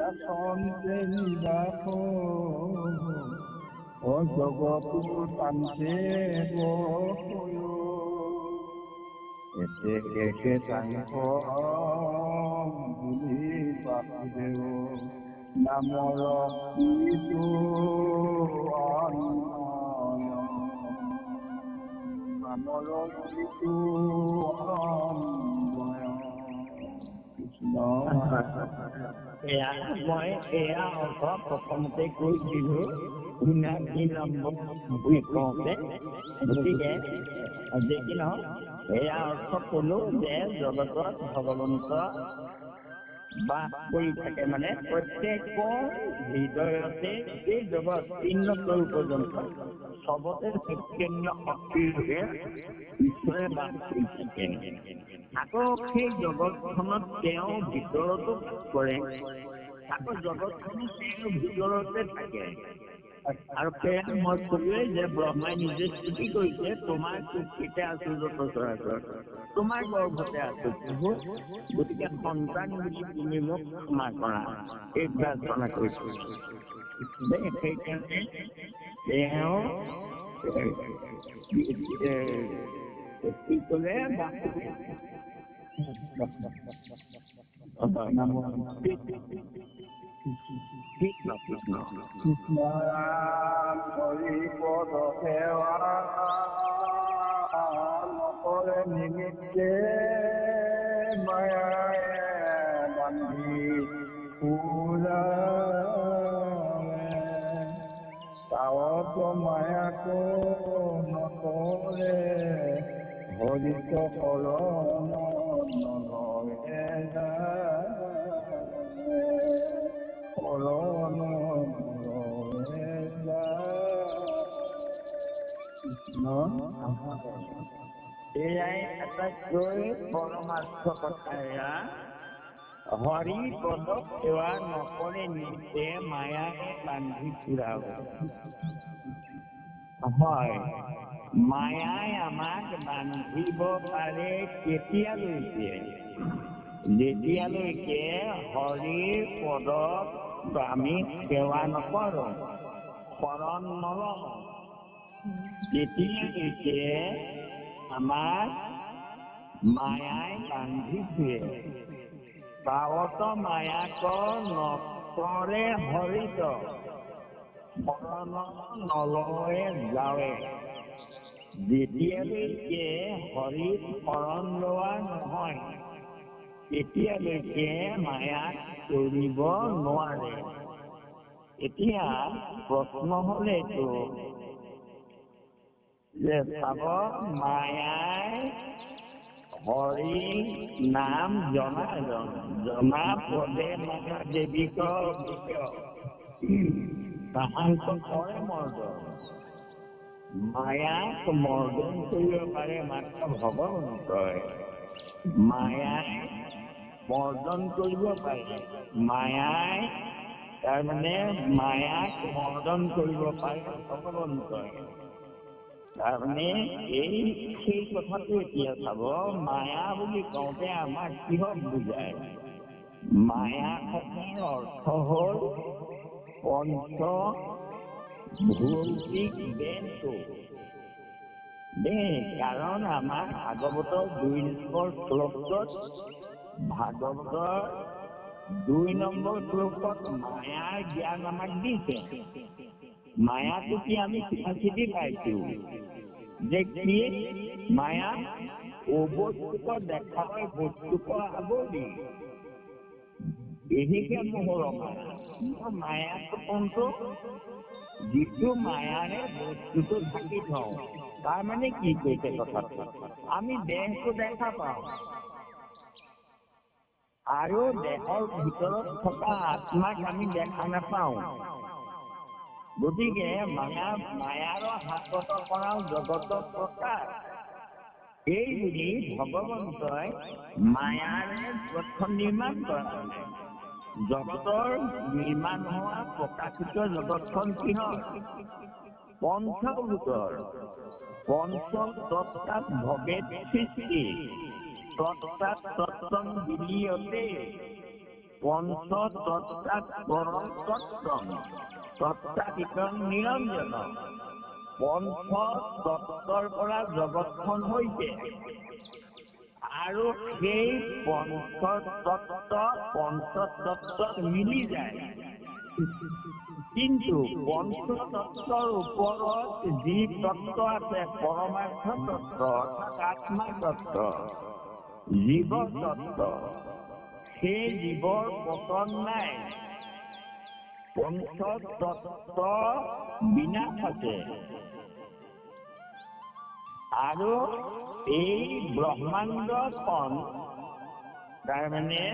আসন্তে নিবাস জগতৰ কান্তে একে তাংক বুলি বাসুদেৱ নামৰ মই এয়া অৰ্থ প্ৰথমতে কৈ দিলো শুনাকি নম্বৰ বুলি কওঁতে গতিকে যি কি নহওক এয়া অৰ্থ কলো যে জগতত ভগৱন্ত বাস কৰি থাকে মানে প্ৰত্যেকৰ হৃদয়তে এই জগত তিন্ন পৰ্যন্ত চবতে চৈতন্য শক্তিৰূপে ঈশ্বৰে বাস কৰি থাকে আকৌ সেই জগতখনত তেওঁ ভিতৰতো কৰে আকৌ জগতখনত তেওঁ ভিতৰতে থাকে আৰু সেয়া মই ক'লোৱে যে ব্ৰহ্মাই নিজে স্তুতি কৰিছে তোমাৰ কুক্ষিতে আছো যত চৰাচৰ তোমাৰ গৰ্ভতে আছো গতিকে সন্তান বুলি তুমি মোক ক্ষমা কৰা এই প্ৰাৰ্থনা কৰিছো সেইকাৰণে তেওঁ কি ক'লে কৃষ্ণ কৃষ্ণ কৃষ্ণ নাম হৰি পদ সেৱা নকৰে নিমিত্তে মায়াৰে বান্ধি তাৱত মায়াকো নকৰে হৰিত শৰণ নলয়ে শৰণ নলয়ে কৃষ্ণ। এয়াই আটাইতকৈ পৰমাৰ্থ কথা। এয়া হৰি পদ সেৱা নকৰে নিমিত্তে মায়াৰে বান্ধি ফুৰাব। হয়, মায়াই আমাক বান্ধিব পাৰে কেতিয়ালৈকে? যেতিয়ালৈকে হৰিৰ পদত আমি সেৱা নকৰোঁ, শৰণ নলওঁ, তেতিয়ালৈকে আমাক মায়াই বান্ধি ফুৰে। তাৱত মায়াক নকৰে হৰিত শৰণ নলয়ে যাৱে। যেতিয়ালৈকে হৰিত শৰণ লোৱা নহয়, তেতিয়ালৈকে মায়াক কৰিব নোৱাৰে। এতিয়া প্ৰশ্ন হ'ল এইটো যে চাব, মায়াই হৰি নাম জনা পদে মায়া দেৱীক তাহাঁত কৰে মৰ্দন। মায়াক মৰ্দন কৰিব পাৰে মাত্ৰ ভগৱন্তই। মায়াই মৰ্দন কৰিব পাৰে। মায়াই তাৰমানে মায়াক মৰ্দন কৰিব পাৰে ভগৱন্তই। তাৰমানে সেই কথাটো এতিয়া চাব, মায়া বুলি কওঁতে আমাক কিহক বুজায়? মায়া শব্দৰ অৰ্থ হ'ল পঞ্চ ভৌতিক বেনটো দেই। কাৰণ আমাৰ ভাগৱতৰ ২ নম্বৰ শ্লোকত, ভাগৱতৰ ২ নম্বৰ শ্লোকত মায়াৰ জ্ঞান আমাক দিছে। মায়াটো কি আমি চিধি পাইছো যে কি মায়া অবস্তুক দেখায় বস্তুক আবৰি। এদিকে মোহৰ মায়াটো কোনটো? যিটো মায়াৰে বস্তুটো ঢাকি থওঁ। তাৰ মানে কি কৈছে কথাটো? আমি দেহটো দেখা পাওঁ আৰু দেহৰ ভিতৰত থকা আত্মাক আমি দেখা নাপাওঁ। গতিকে মায়াৰ হাতত কৰাও জগত প্ৰকাশ। এই বুলি ভগৱন্তই মায়াৰে জগতখন নিৰ্মাণ কৰা নাই। জগতৰ নিৰ্মাণ হোৱা প্ৰকাশিত জগতখন কিহৰ? পঞ্চভূতৰ। পঞ্চ তত্ত্বাৎ ভবেৎ সৃষ্টি, তত্ত্বাৎ তত্ত্বং বিলীয়তে, পঞ্চ তত্ত্বাৎ পৰম তত্ত্বং তত্ত্বাতীতং নিৰঞ্জনম। পঞ্চ তত্ত্বৰ পৰা জগতখন হৈছে আৰু সেই পঞ্চতত্ত্বত মিলি যায়। কিন্তু পঞ্চতত্ত্বৰ ওপৰত যি তত্ত্ব আছে, পৰমাৰ্থ তত্ত্ব অৰ্থাৎ আত্মা তত্ত্ব, জীৱ তত্ত্ব, সেই জীৱৰ পতন নাই। পঞ্চতত্ত্ব বিনাশ আছে। আৰু এই ব্ৰহ্মাণ্ডখন তাৰমানে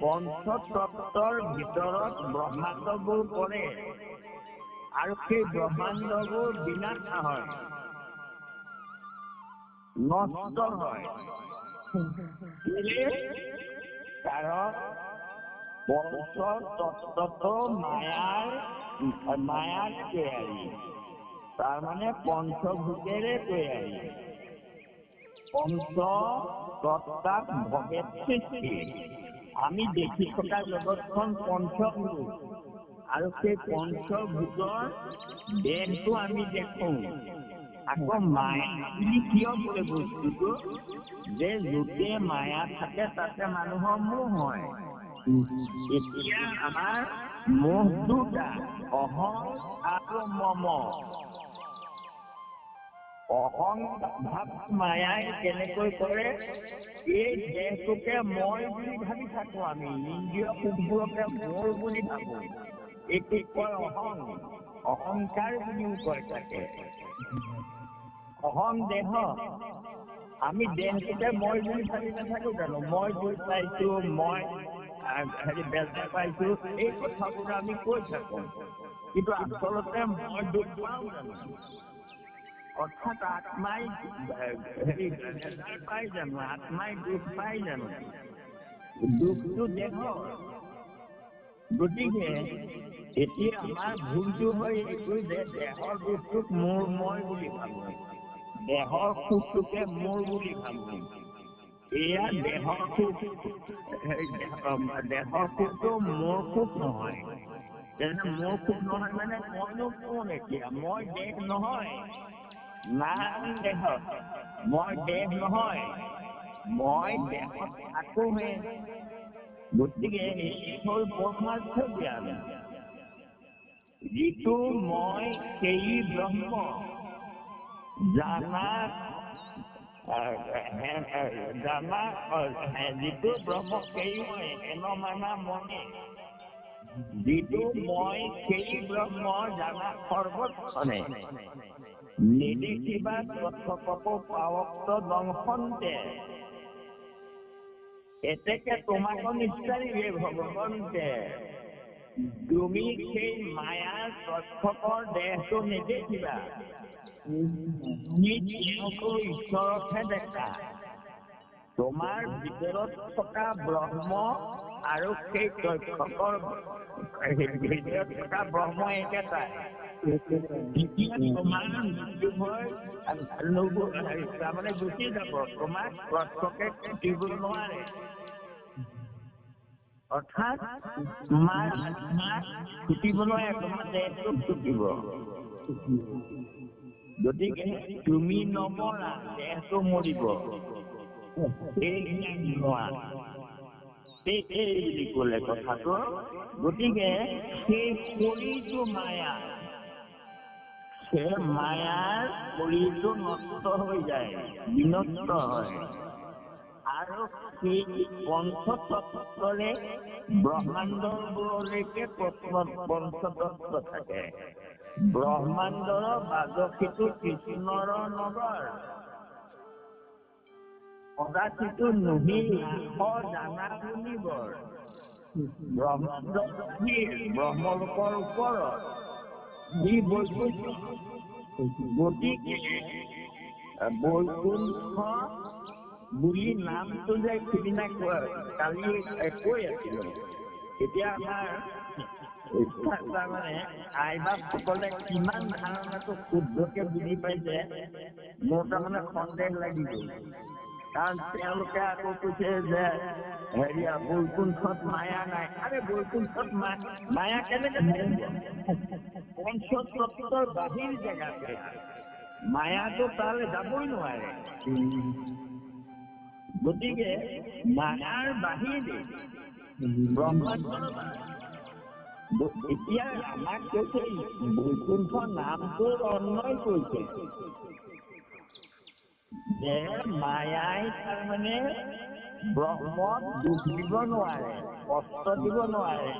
পঞ্চতত্ত্বৰ ভিতৰত ব্ৰহ্মাণ্ডবোৰ পৰে আৰু সেই ব্ৰহ্মাণ্ডবোৰ বিনাশ হয়, নষ্ট হয়। কাৰণ পঞ্চতত্ত্বটো মায়াৰ তৈয়াৰী, তাৰমানে পঞ্চভূতেৰে তৈয়াৰী। পঞ্চ তত্ত্বাৎ ভবেৎ সৃষ্টি। আমি দেখি থকা জগতখন পঞ্চভূত আৰু সেই পঞ্চভূতৰ দেহটো আমি দেখো। আকৌ মায়া বুলি কিয় বোলে বস্তুটো? যে য'তে মায়া থাকে তাতে মানুহৰ মোহ হয়। এতিয়া আমাৰ মোহ দুটা, অহং আৰু মম। অহং ভাৱ মায়াই কেনেকৈ কৰে, এই দেহটোকে মই বুলি ভাবি থাকো আমি, ইন্দ্ৰিয় সুখবোৰকে মোৰ বুলি ভাবো, এইটোক কয় অহং। অহংকাৰ বুলিও কয় তাকে। অহং দেহ, আমি দেহটোকে মই বুলি ভাবি নাথাকো জানো? মই দুখ পাইছো, মই বেজা পাইছো, এই কথাবোৰ আমি কৈ থাকো, কিন্তু আচলতে মই দুখ পাওঁ জানো? অৰ্থাৎ আত্মাই পাই জানো? আত্মাই দুখ পাই জানো? দুখটো দেহৰ। গতিকে এতিয়া আমাৰ ভুলটো হয় এইটো যে দেহৰ দুখটোক মোৰ মই বুলি ভাবো, দেহৰ সুখটোকে মোৰ বুলি ভাবো। এয়া দেহৰ সুখ, দেহৰ সুখটো মোৰ সুখ নহয়। তেনে মোৰ সুখ নহয় মানে মইনো কোন এতিয়া? মই দেহ নহয়, নাম দেহ। মই দেহ নহয়, মই দেহত থাকোহে। গতিকে এই হ'ল পৰমাৰ্থ জ্ঞান। যিটো মই সেই ব্ৰহ্ম, যিটো ব্ৰহ্ম সেই মই, হেন মানা মনে। যিটো মই সেই ব্ৰহ্ম জানা সৰ্বক্ষণে, নিদেখিবা তথ্যকপো পাৱক্ত দংশন্তে। এতেকে তোমাকো নিশ্চয় ভগৱন্তে, তুমি সেই মায়াৰ তথ্যকৰ দেহটো নেদেখিবা, তুমি তেওঁকো ঈশ্বৰকহে দেখা। তোমাৰ ভিতৰত থকা ব্ৰহ্ম আৰু সেই তথ্যকৰ ভিতৰত থকা ব্ৰহ্ম একেটাই। তোমাৰ মৃত্যু ভয় তাৰমানে গুচি যাব, তোমাক তথ্যকে খুটিব নোৱাৰে। অৰ্থাৎ তোমাৰ আত্মাক খুটিব নোৱাৰে, তোমাৰ দেহটো খুটিব। গতিকে তুমি নমৰা, দেহটো মৰিব। এই বুলি কলে কথাটো। গতিকে সেই শৰীৰটো মায়া, সেই মায়াৰ শৰীৰটো নষ্ট হৈ যায়, বিনষ্ট হয়। আৰু সেই পঞ্চতত্ত্বৰে ব্ৰহ্মাণ্ডবোৰলৈকে পঞ্চতত্ত্ব থাকে। ব্ৰহ্মাণ্ডৰ বাজসিটো কৃষ্ণৰ নগৰ, সদাচিটো নুহি লাখ জানা শুনিবৰ। ব্ৰহ্মাণ্ড গভীৰ, ব্ৰহ্মলোকৰ ওপৰত যি বৈকুণ্ঠ। গতিকে বৈকুণ্ঠ বুলি নামটো যে সিদিনা কালি কৈ আছিলো, এতিয়া আমাৰ তাৰমানে আইবাপ সকলে কিমান ধাৰণাটো শুদ্ধকে বুজি পাইছে মোৰ তাৰমানে সন্দেহ লাগি গল। কাৰণ তেওঁলোকে আকৌ কৈছে যে বৈকুণ্ঠত মায়া নাই। আৰে বৈকুণ্ঠত মায়া কেনেকে থাকিব? পঞ্চতত্ত্বৰ বাহিৰ জেগাতে মায়াটো তালৈ যাবই নোৱাৰে। গতিকে মায়াৰ বাহিৰে ব্ৰহ্মাণ্ডৰ এতিয়া আমাক কৈছে বৈকুণ্ঠ নামটো অন্বয় কৰিছে যে মায়াই তাৰমানে ব্ৰহ্মক দুখ দিব নোৱাৰে, কষ্ট দিব নোৱাৰে,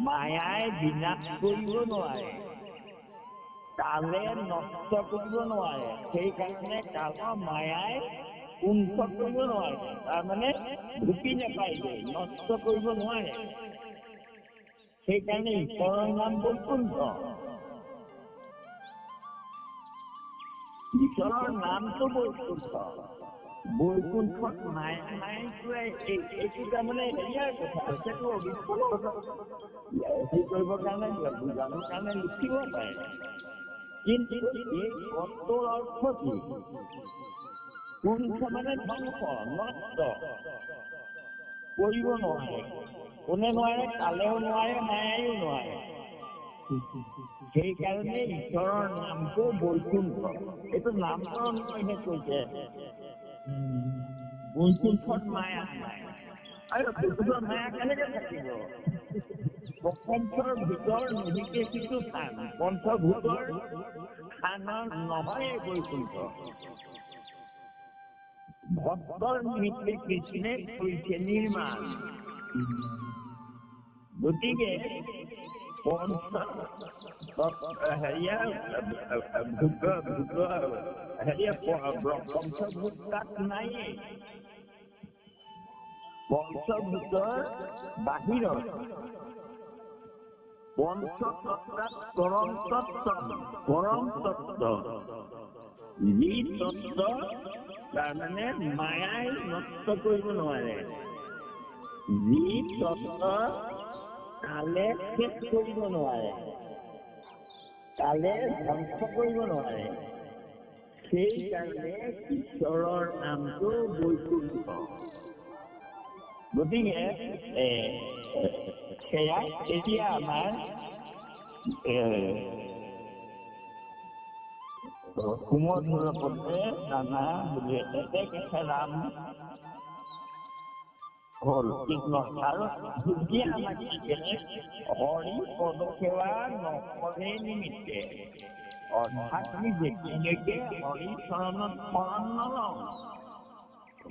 মায়াই বিনাশ কৰিব নোৱাৰে, কালে নষ্ট কৰিব নোৱাৰে। সেইকাৰণে কালৰ মায়াই কুণ্ঠ কৰিব নোৱাৰে, তাৰমানে ঢুকি নাপায়গৈ, নষ্ট কৰিব নোৱাৰে। সেইকাৰণে ঈশ্বৰৰ নাম বৈকুণ্ঠ। ঈশ্বৰৰ নামটো বৈকুণ্ঠ। বৈকুণ্ঠত মায়া নাই, এইটো তাৰমানে হেৰিয়াৰ কথা, সেইটো অভিজ্ঞৰ কথা। হেৰি কৰিবৰ কাৰণে, বুজাবৰ কাৰণে লিখিব পাৰে। কিন্তু এই পদটোৰ অৰ্থ কি? কুণ্ঠ মানে ধ্বংস, নষ্ট কৰিব নোৱাৰে। কোনে নোৱাৰে? কালেও নোৱাৰে, মায়াইও নোৱাৰে। সেইকাৰণে ঈশ্বৰৰ নামটো বৈকুণ্ঠ। এইটো নামটো কৈছে বৈকুণ্ঠত মায়া নাই। আৰু ভূতৰ মায়া কেনেকে থাকিব? প্ৰপঞ্চৰ ভিতৰ নিহিতে কিছু স্থান, পঞ্চভূতৰ স্থানৰ নহয় বৈকুণ্ঠ। ভক্তৰ নিমিত্তে কৃষ্ণে কৰিছে নিৰ্মাণ। গতিকে পঞ্চভূত তাত নায়েই। পঞ্চভূতৰ বাহিৰত পঞ্চতত্ত্বাত পৰম তত্ত্ব, যি তত্ত্ব তাৰমানে মায়াই নষ্ট কৰিব নোৱাৰে, যি তত্ত্ব কালে শেষ কৰিব নোৱাৰে, কালে ধ্বংস কৰিব নোৱাৰে, সেইকাৰণে ঈশ্বৰৰ নামটো বৈকুণ্ঠ। গতিকে সেয়া এতিয়া আমাৰ কুমধুৰ পদে নানা বুলি একে ৰাম হ'ল কৃষ্ণ। আৰু যেতিয়া আমাক হৰি পদসেৱা নকৰে নিমিত্তে, অৰ্থাৎ আমি যেতিয়ালৈকে হৰি চৰণত শৰণ নলওঁ,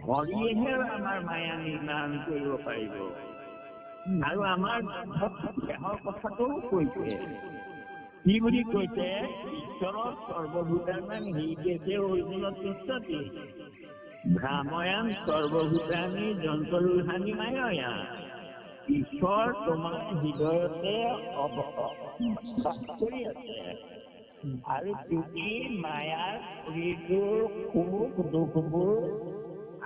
হৰিয়েহে আমাৰ মায়া নিৰ্মাণ কৰিব পাৰিব। আৰু আমাৰ দেহৰ কথাটোও কৈছে, কি বুলি কৈছে? ঈশ্বৰৰ সৰ্বভূতানাং হৃদয়ে অৰ্জুন তিষ্ঠতি ভ্ৰাময়ান সৰ্বভূতানি যন্ত্ৰৰুহানি মায়া। ঈশ্বৰ তোমাৰ হৃদয়তে বাস কৰি আছে, আৰু তুমি মায়াৰ শৰীৰটোৰ সুখ দুখবোৰ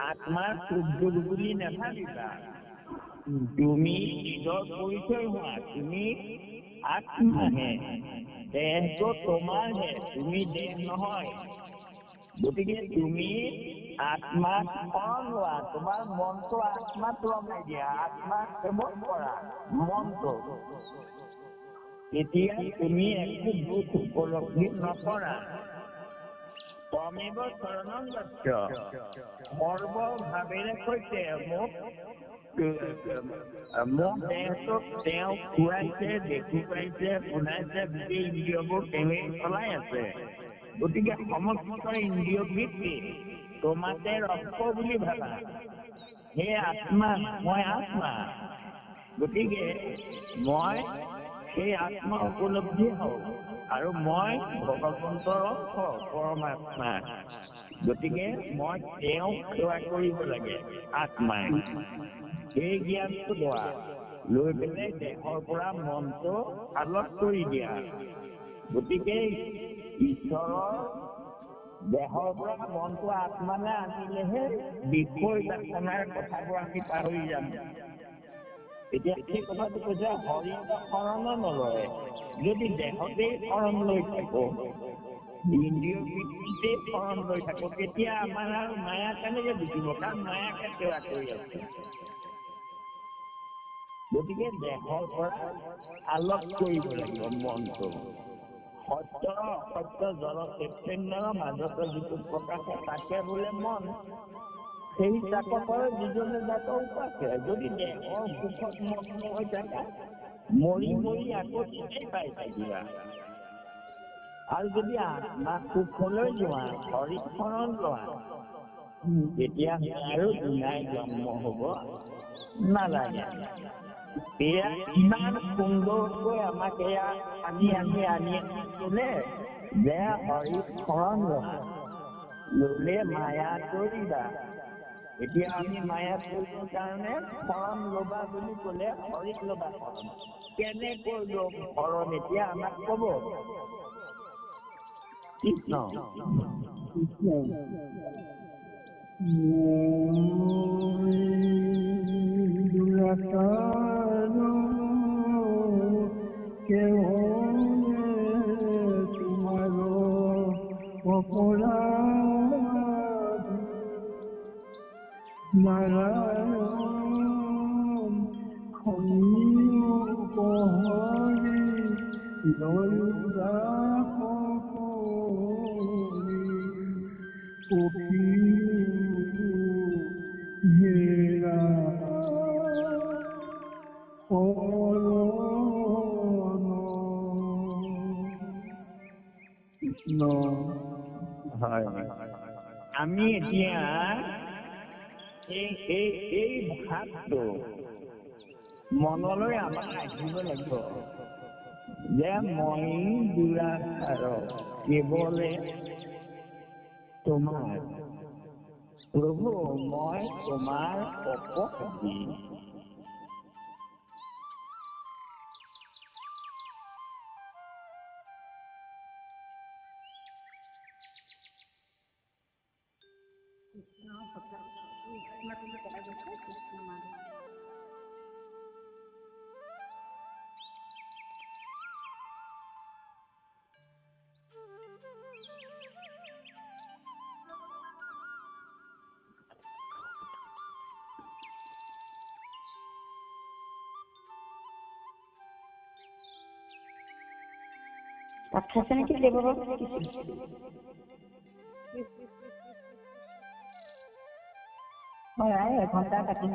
আত্মাৰ সুখ দুখ বুলি নাভাবিবা। তুমি নিজৰ পৰিচয় হোৱা, তুমি আত্মাহে, দেহটো তোমাৰহে, তুমি দেহ নহয়। গতিকে তুমি আত্মাক শৰণ লোৱা, তোমাৰ মনটো আত্মাত লগাই দিয়া, আত্মাক সেৱন কৰা মনটো, তেতিয়া তুমি একো দুখ উপলব্ধি নকৰা। তমেব শৰণং গচ্ছ, সৰ্বভাৱেৰে কৈছে মোক দেহটোক তেওঁ খুৱাইছে, দেখুৱাইছে, শুনাইছে, গোটেই ইন্দ্ৰিয়বোৰ তেওঁৱেই চলাই আছে। গতিকে সমস্ত ইন্দ্ৰিয় বৃত্তি তোমাতে ৰক্ষ বুলি ভাবা। হে আত্মা, মই আত্মা। গতিকে মই সেই আত্মা উপলব্ধি হওঁ, আৰু মই ভগৱন্তৰ অংশ, পৰমাত্মা। গতিকে মই তেওঁক সেৱা কৰিব লাগে আত্মাই। এই জ্ঞানটো লোৱা, লৈ পেলাই দেহৰ পৰা মনটো আলগ কৰি দিয়া। গতিকে ঈশ্বৰৰ দেহৰ পৰা মনটো আত্মালে আনিলেহে বিষয় বাসনাৰ কথাবোৰ আমি পাহৰি যাম। এতিয়া সেই কথাটো কৈছে, হৰিক শৰণ নলয়। যদি দেহতেই শৰণ লৈ থাকো, ইন্দ্ৰিয় বৃত্তিতে শৰণ লৈ থাকো, তেতিয়া আমাৰ আৰু মায়া কেনেকে বুজিব? কাৰণ মায়াকে সেৱা কৰি আছে। গতিকে দেহৰ পৰা আলগ কৰিব লাগিব মনটো। সত্য অসত্য জল চৈতন্যৰ মাজতে যিটো প্ৰকাশ হয়, তাকে বোলে মন। সেই তাকৰ যিজনে যাক উপাসে, যদি দেহৰ সুখত মগ্ন হৈ থাকা, মৰি মৰি আকৌ তেতিয়াই পাই থাকিবা। আৰু যদি আত্মা সুখলৈ যোৱা, হৰি শৰণ লোৱা, তেতিয়া আৰু দুনাই জন্ম হব নালাগে। এয়া ইমান সুন্দৰকৈ আমাক এয়া আনি কলে যে হৰি শৰণ লোৱা, ললে মায়া কৰিবা। এতিয়া আমি মায়া কৰিবৰ কাৰণে শৰণ লবা বুলি কলে হৰিক লবা শৰণ। কেনেকৈ লম শৰণ? এতিয়া আমাক কব কৃষ্ণ। তোমাৰ অপৰাধ নাৰায়ণ খনি লইলা পক্ষী হেৰা এতিয়া এই ভাৱটো মনলৈ আমাৰ আহিব লাগিব যে মই দুৰাচাৰ কেৱলে তোমাৰ প্ৰভু, মই তোমাৰ অপৰাধী। ভাত খাইছে নেকি দেৱবাবু? হয়, এঘণ্টা কাটি